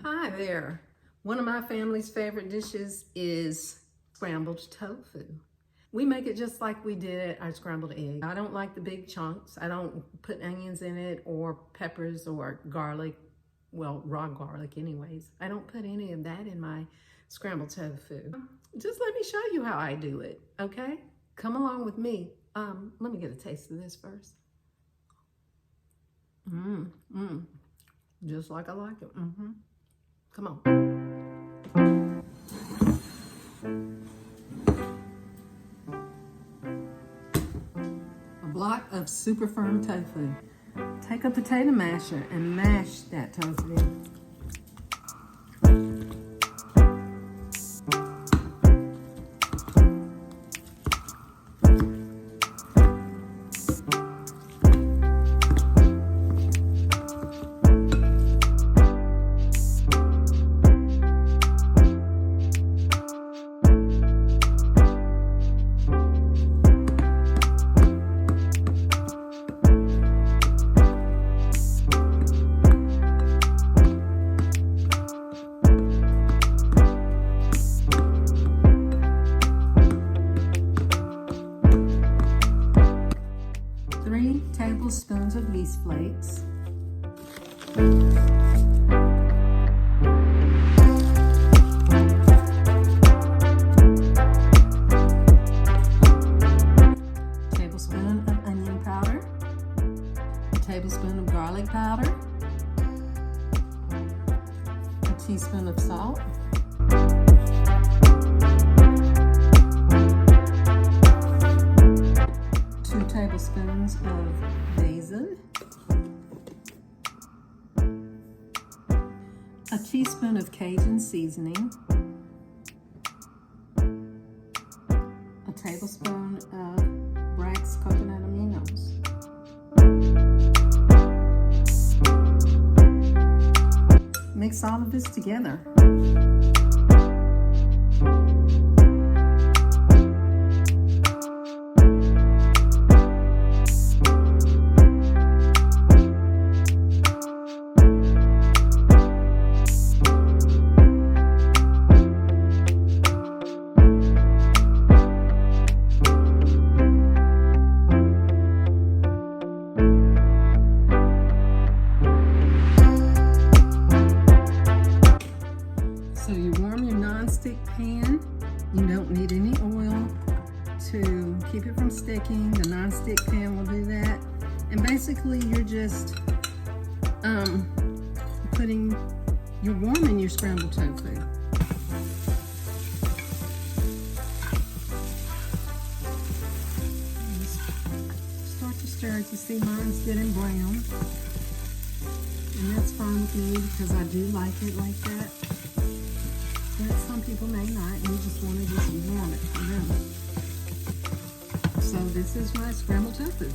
Hi there. One of my family's favorite dishes is scrambled tofu. We make it just like we did our scrambled egg. I don't like the big chunks. I don't put onions in it or peppers or garlic. Well, raw garlic anyways. I don't put any of that in my scrambled tofu. Just let me show you how I do it, okay? Come along with me. Let me get a taste of this first. Just like I like it. Come on. A block of super firm tofu. Take a potato masher and mash that tofu. 3 tablespoons of yeast flakes. 1 tablespoon of onion powder. 1 tablespoon of garlic powder. 1 teaspoon of salt. 2 tablespoons of basil, 1 teaspoon of Cajun seasoning, 1 tablespoon of Bragg's coconut aminos. Mix all of this together. So you warm your non-stick pan. You don't need any oil to keep it from sticking. The non-stick pan will do that. And basically you're just you're warming your scrambled tofu. Just start to stir it. You see mine's getting brown. And that's fine with me because I do like it like that. But some people may not, and you just want to just warm it for them. So this is my scrambled tofu.